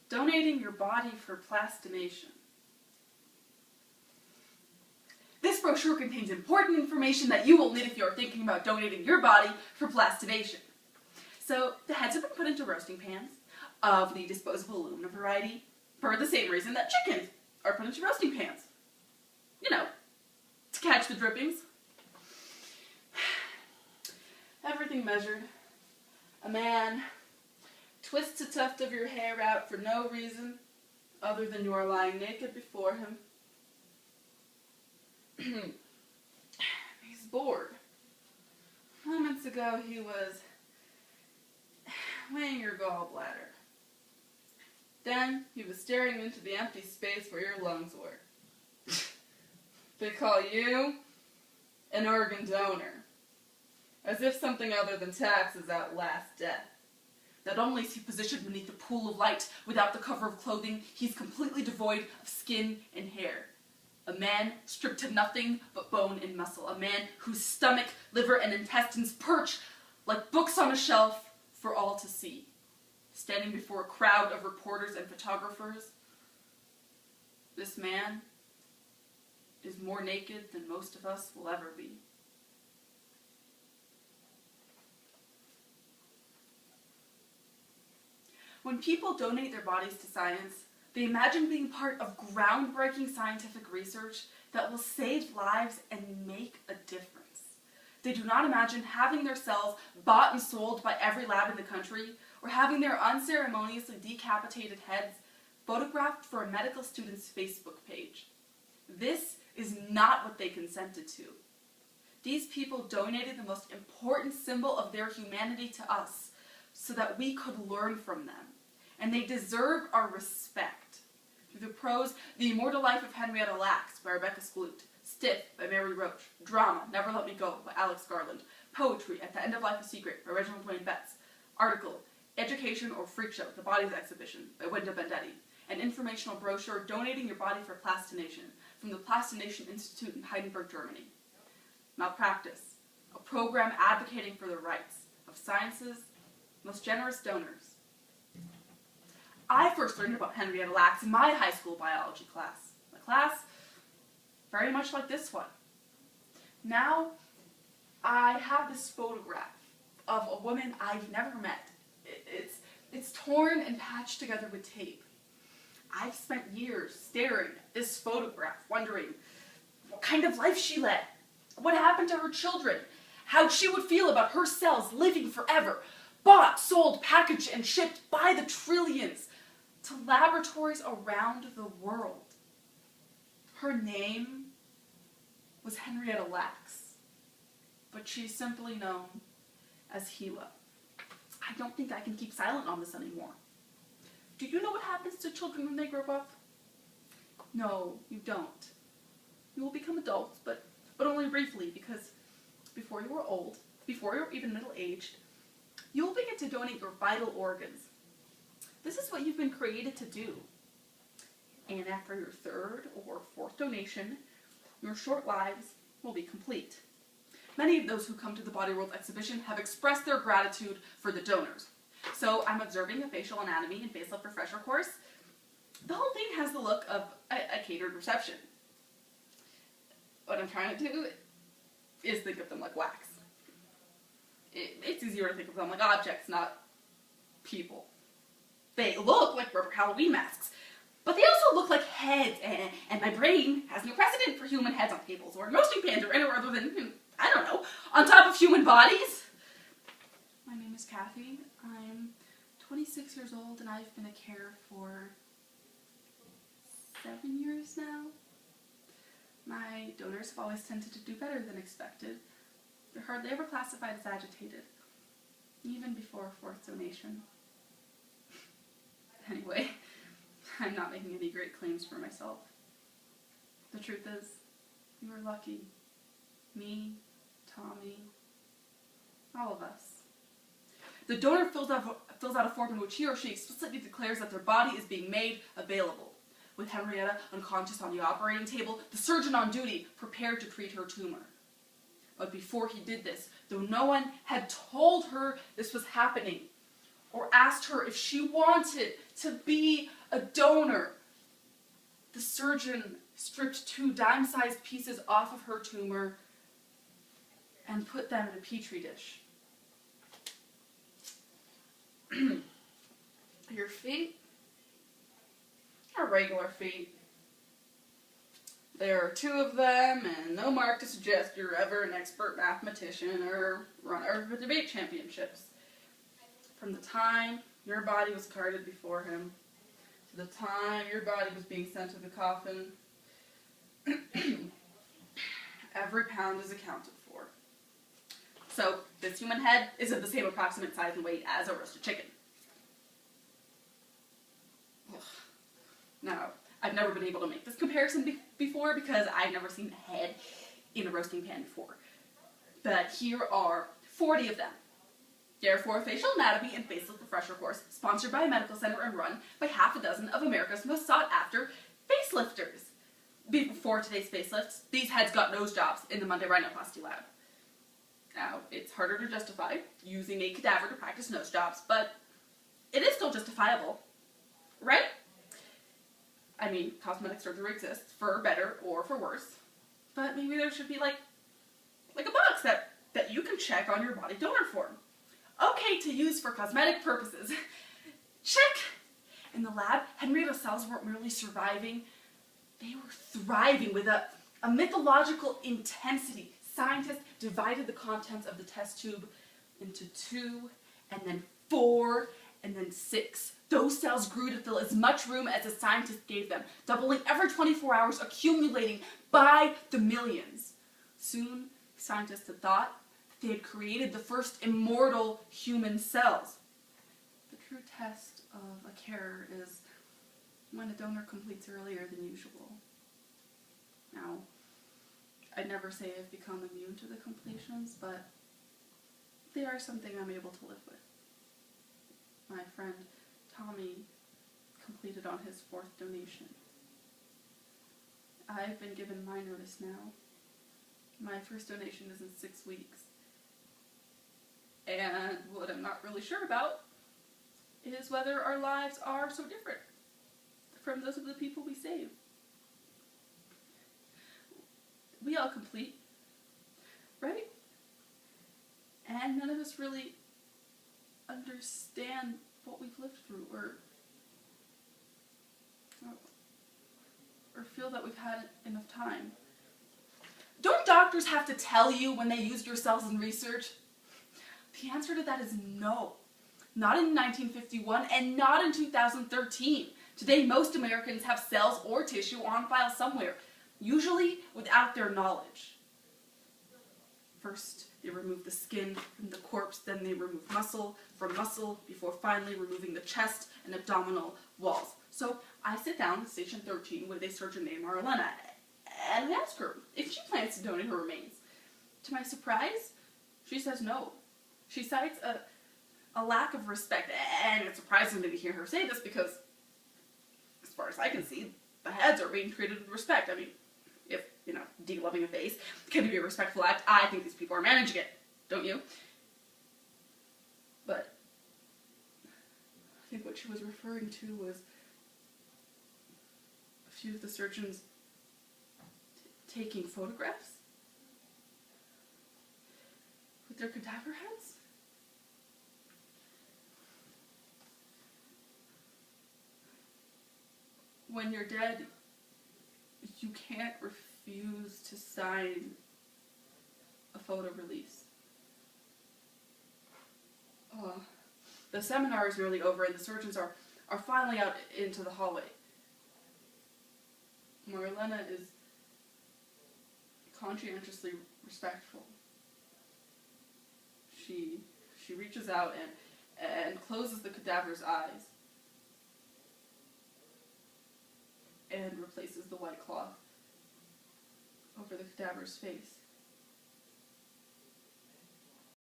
Donating your body for plastination. This brochure contains important information that you will need if you are thinking about donating your body for plastination. So, the heads have been put into roasting pans of the disposable aluminum variety for the same reason that chickens are put into roasting pans. You know, to catch the drippings. Everything measured. A man twists a tuft of your hair out for no reason other than you are lying naked before him. He's bored. Moments ago he was weighing your gallbladder. Then he was staring into the empty space where your lungs were. They call you an organ donor. As if something other than taxes outlast death. Not only is he positioned beneath a pool of light without the cover of clothing, he's completely devoid of skin and hair. A man stripped to nothing but bone and muscle. A man whose stomach, liver, and intestines perch like books on a shelf for all to see. Standing before a crowd of reporters and photographers, this man is more naked than most of us will ever be. When people donate their bodies to science, they imagine being part of groundbreaking scientific research that will save lives and make a difference. They do not imagine having their cells bought and sold by every lab in the country, or having their unceremoniously decapitated heads photographed for a medical student's Facebook page. This is not what they consented to. These people donated the most important symbol of their humanity to us so that we could learn from them. And they deserve our respect. Through the prose, The Immortal Life of Henrietta Lacks by Rebecca Skloot, Stiff by Mary Roach, Drama, Never Let Me Go by Alex Garland, Poetry, At the End of Life a Secret by Reginald Wayne Betts, Article, Education or Freak Show, The Bodies Exhibition by Wenda Bendetti, an informational brochure donating your body for plastination from the Plastination Institute in Heidelberg, Germany. Malpractice, a program advocating for the rights of science's most generous donors. I first learned about Henrietta Lacks in my high school biology class. A class very much like this one. Now, I have this photograph of a woman I've never met. It's torn and patched together with tape. I've spent years staring at this photograph, wondering what kind of life she led, what happened to her children, how she would feel about her cells living forever, bought, sold, packaged, and shipped by the trillions to laboratories around the world. Her name was Henrietta Lacks, but she's simply known as Gila. I don't think I can keep silent on this anymore. Do you know what happens to children when they grow up? No, you don't. You will become adults, but only briefly, because before you are old, before you're even middle-aged, you will begin to donate your vital organs. This is what you've been created to do. And after your third or fourth donation, your short lives will be complete. Many of those who come to the Body World exhibition have expressed their gratitude for the donors. So I'm observing a facial anatomy and facelift refresher course. The whole thing has the look of a catered reception. What I'm trying to do is think of them like wax. It's easier to think of them like objects, not people. They look like rubber Halloween masks, but they also look like heads, and my brain has no precedent for human heads on tables or roasting pans or anywhere other than, I don't know, on top of human bodies. My name is Kathy. I'm 26 years old and I've been a carer for 7 years now. My donors have always tended to do better than expected. They're hardly ever classified as agitated, even before a fourth donation. Anyway, I'm not making any great claims for myself. The truth is, you were lucky. Me, Tommy, all of us. The donor fills out a form in which he or she explicitly declares that their body is being made available. With Henrietta unconscious on the operating table, the surgeon on duty prepared to treat her tumor. But before he did this, though no one had told her this was happening, or asked her if she wanted to be a donor. The surgeon stripped 2 dime-sized pieces off of her tumor and put them in a petri dish. Your feet are regular feet. There are 2 of them, and no mark to suggest you're ever an expert mathematician or runner of debate championships. From the time your body was carted before him to the time your body was being sent to the coffin, every pound is accounted for. So, this human head is of the same approximate size and weight as a roasted chicken. Ugh. Now, I've never been able to make this comparison before because I've never seen a head in a roasting pan before. But here are 40 of them. Therefore, Facial Anatomy and Facelift Refresher Course, sponsored by a medical center and run by half a dozen of America's most sought-after facelifters. Before today's facelifts, these heads got nose jobs in the Monday Rhinoplasty lab. Now, it's harder to justify using a cadaver to practice nose jobs, but it is still justifiable, right? I mean, cosmetic surgery exists for better or for worse, but maybe there should be like a box that you can check on your body donor form. Okay to use for cosmetic purposes. Check! In the lab, Henrietta's cells weren't merely surviving, they were thriving with a mythological intensity. Scientists divided the contents of the test tube into 2, and then 4, and then 6. Those cells grew to fill as much room as the scientists gave them, doubling every 24 hours, accumulating by the millions. Soon, scientists had thought that they had created the first immortal human cells. The true test of a cure is when a donor completes earlier than usual. Now, I'd never say I've become immune to the completions, but they are something I'm able to live with. My friend Tommy completed on his 4th donation. I've been given my notice now. My first donation is in 6 weeks. And what I'm not really sure about is whether our lives are so different from those of the people we save. We all complete, right? And none of us really understand what we've lived through or feel that we've had enough time. Don't doctors have to tell you when they used your cells in research? The answer to that is no. Not in 1951 and not in 2013. Today, most Americans have cells or tissue on file somewhere, usually without their knowledge. First, they remove the skin from the corpse, then they remove muscle from muscle, before finally removing the chest and abdominal walls. So I sit down at Station 13 with a surgeon named Rona and ask her if she plans to donate her remains. To my surprise, she says no. She cites a lack of respect, and it's surprising to hear her say this because, as far as I can see, the heads are being treated with respect. I mean, if, de-gloving a face can be a respectful act, I think these people are managing it, don't you? But I think what she was referring to was a few of the surgeons taking photographs with their cadaver heads. When you're dead, you can't refuse to sign a photo release. The seminar is nearly over and the surgeons are finally out into the hallway. Marlena is conscientiously respectful. She reaches out and closes the cadaver's eyes and replaces the white cloth over the cadaver's face.